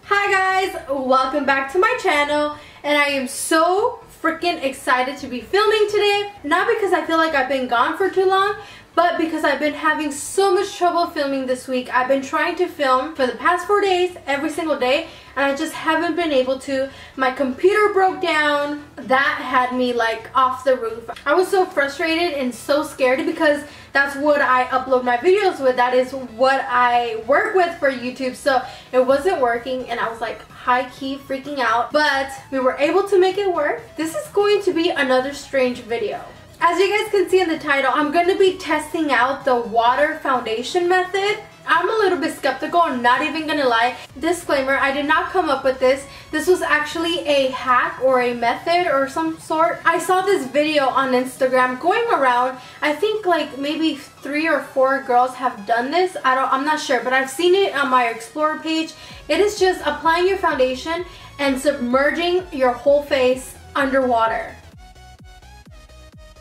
Hi guys, welcome back to my channel, and I am so freaking excited to be filming today. Not because I feel like I've been gone for too long, but because I've been having so much trouble filming this week. I've been trying to film for the past 4 days, every single day, and I just haven't been able to. My computer broke down. That had me like off the roof. I was so frustrated and so scared because that's what I upload my videos with. That is what I work with for YouTube. So it wasn't working and I was like high-key freaking out. But we were able to make it work. This is going to be another strange video. As you guys can see in the title, I'm going to be testing out the water foundation method. I'm a little bit skeptical, I'm not even gonna lie. Disclaimer, I did not come up with this. This was actually a hack or a method or some sort. I saw this video on Instagram going around. I think like maybe 3 or 4 girls have done this. I'm not sure, but I've seen it on my Explorer page. It is just applying your foundation and submerging your whole face underwater.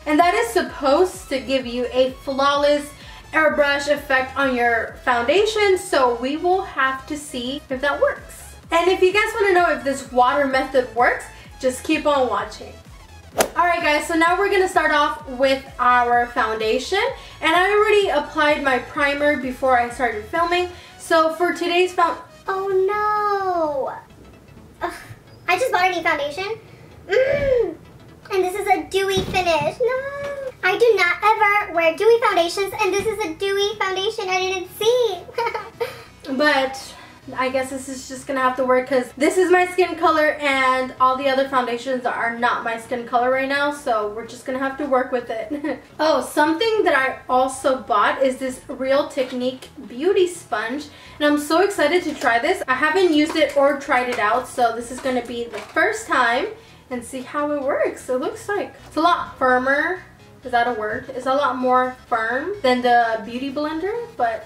And that is supposed to give you a flawless airbrush effect on your foundation, so we will have to see if that works. And if you guys want to know if this water method works, just keep on watching. Alright guys, so now we're going to start off with our foundation, and I already applied my primer before I started filming. So for today's oh no! Ugh, I just bought a new foundation. And this is a dewy finish. No! I do not ever wear dewy foundations, and this is a dewy foundation I didn't see. But I guess this is just gonna have to work because this is my skin color and all the other foundations are not my skin color right now, so we're just gonna have to work with it. Oh, something that I also bought is this Real Technique beauty sponge, and I'm so excited to try this. I haven't used it or tried it out, so this is gonna be the first time and see how it works. It looks like it's a lot firmer. Is that a word? It's a lot more firm than the beauty blender, but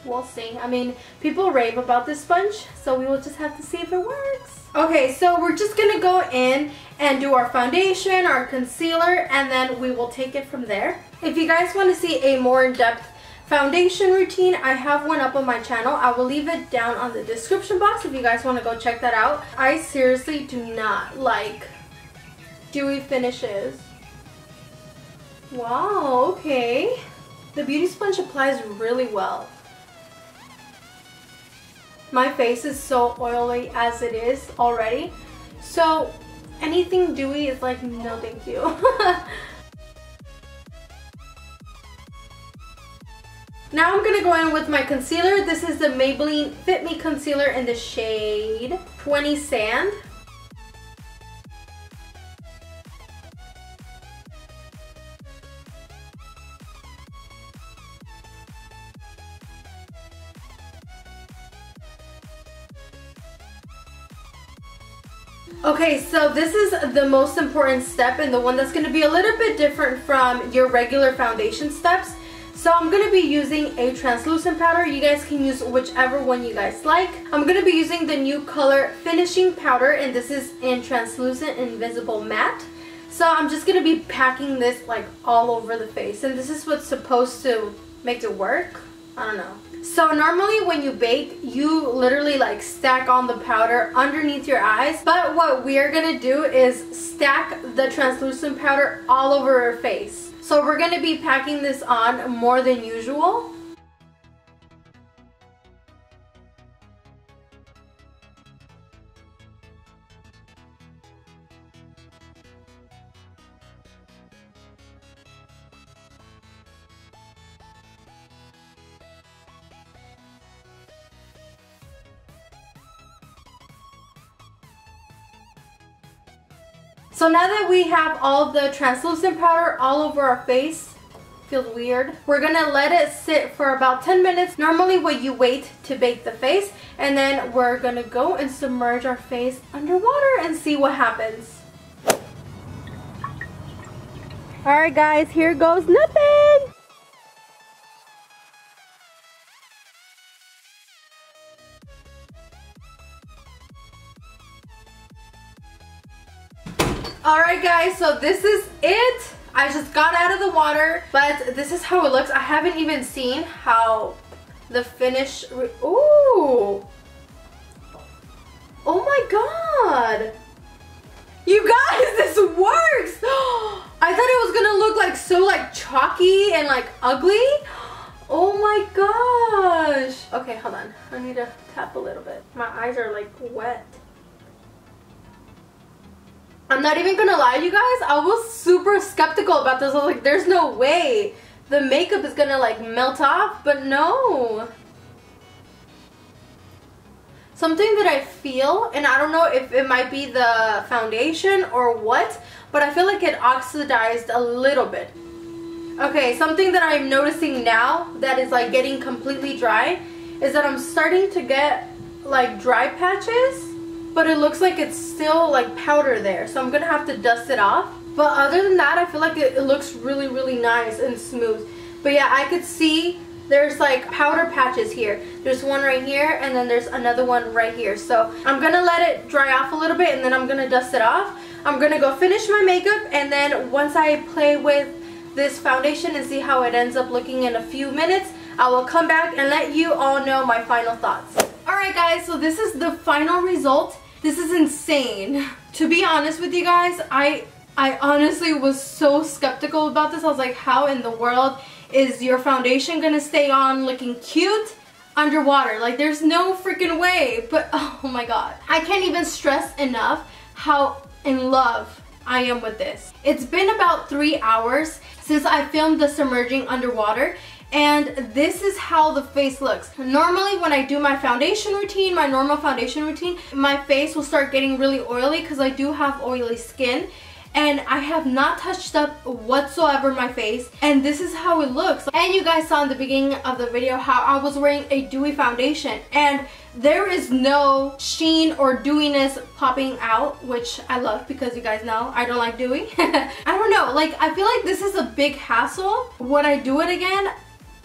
we'll see. I mean, people rave about this sponge, so we will just have to see if it works. Okay, so we're just gonna go in and do our foundation, our concealer, and then we will take it from there. If you guys want to see a more in-depth foundation routine, I have one up on my channel. I will leave it down on the description box if you guys want to go check that out. I seriously do not like dewy finishes. Wow, okay. The beauty sponge applies really well. My face is so oily as it is already, so anything dewy is like, no thank you. Now I'm going to go in with my concealer. This is the Maybelline Fit Me Concealer in the shade 20 Sand. Okay, so this is the most important step and the one that's going to be a little bit different from your regular foundation steps. So I'm going to be using a translucent powder. You guys can use whichever one you guys like. I'm going to be using the new color Finishing Powder, and this is in Translucent Invisible Matte. So I'm just going to be packing this like all over the face, and this is what's supposed to make it work. I don't know. So normally when you bake, you literally like stack on the powder underneath your eyes. But what we're gonna do is stack the translucent powder all over our face. So we're gonna be packing this on more than usual. So now that we have all the translucent powder all over our face, feels weird, we're gonna let it sit for about 10 minutes. Normally what you wait to bake the face, and then we're gonna go and submerge our face underwater and see what happens. Alright guys, here goes nothing! Alright guys, so this is it. I just got out of the water, but this is how it looks. I haven't even seen how the finish, ooh. god. You guys, this works! I thought it was gonna look like so like chalky and like ugly. Oh my gosh. Okay, hold on. I need to tap a little bit. My eyes are like wet. I'm not even gonna lie, you guys. I was super skeptical about this. I was like, there's no way the makeup is gonna like melt off, but no. Something that I feel, and I don't know if it might be the foundation or what, but I feel like it oxidized a little bit. Okay, something that I'm noticing now that is like getting completely dry is that I'm starting to get like dry patches, but it looks like it's still like powder there, so I'm gonna have to dust it off. But other than that, I feel like it looks really, really nice and smooth. But yeah, I could see there's like powder patches here. There's one right here, and then there's another one right here. So I'm gonna let it dry off a little bit, and then I'm gonna dust it off. I'm gonna go finish my makeup, and then once I play with this foundation and see how it ends up looking in a few minutes, I will come back and let you all know my final thoughts. Alright guys, so this is the final result. This is insane. To be honest with you guys, I honestly was so skeptical about this. I was like, how in the world is your foundation gonna stay on looking cute underwater? Like, there's no freaking way. But oh my god, I can't even stress enough how in love I am with this. It's been about 3 hours since I filmed the submerging underwater, and this is how the face looks. Normally when I do my foundation routine, my normal foundation routine, my face will start getting really oily because I do have oily skin. And I have not touched up whatsoever my face, and this is how it looks. And you guys saw in the beginning of the video how I was wearing a dewy foundation, and there is no sheen or dewiness popping out, which I love because you guys know I don't like dewy. I don't know, like I feel like this is a big hassle. Would I do it again?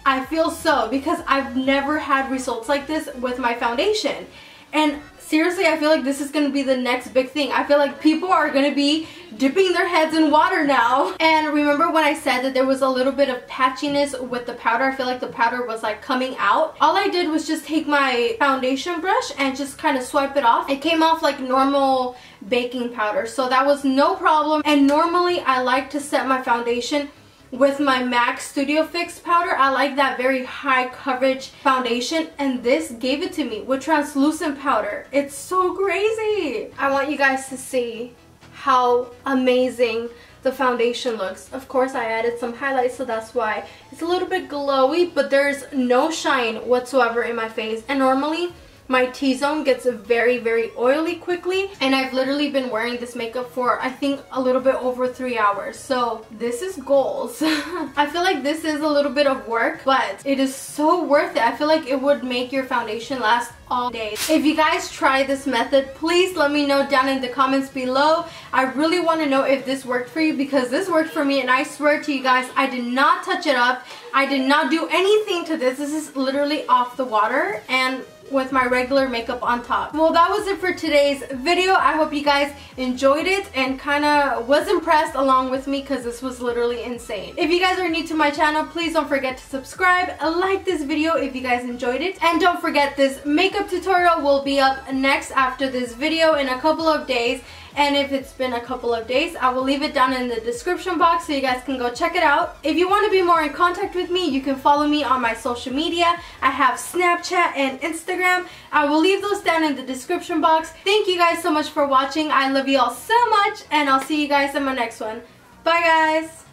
I feel so, because I've never had results like this with my foundation. And seriously, I feel like this is going to be the next big thing. I feel like people are going to be dipping their heads in water now. And remember when I said that there was a little bit of patchiness with the powder? I feel like the powder was like coming out. All I did was just take my foundation brush and just kind of swipe it off. It came off like normal baking powder, so that was no problem. And normally I like to set my foundation with my MAC Studio Fix powder. I like that very high coverage foundation, and this gave it to me with translucent powder. It's so crazy. I want you guys to see how amazing the foundation looks. Of course, I added some highlights, so that's why it's a little bit glowy, but there's no shine whatsoever in my face. And normally my T-zone gets very, very oily quickly, and I've literally been wearing this makeup for I think a little bit over 3 hours. So this is goals. I feel like this is a little bit of work, but it is so worth it. I feel like it would make your foundation last all day. If you guys try this method, please let me know down in the comments below. I really want to know if this worked for you, because this worked for me, and I swear to you guys, I did not touch it up. I did not do anything to this. This is literally off the water and with my regular makeup on top. Well, that was it for today's video. I hope you guys enjoyed it and kind of was impressed along with me, because this was literally insane. If you guys are new to my channel, please don't forget to subscribe, like this video if you guys enjoyed it, and don't forget this makeup tutorial will be up next after this video in a couple of days. And if it's been a couple of days, I will leave it down in the description box so you guys can go check it out. If you want to be more in contact with me, you can follow me on my social media. I have Snapchat and Instagram. I will leave those down in the description box. Thank you guys so much for watching. I love you all so much, and I'll see you guys in my next one. Bye guys!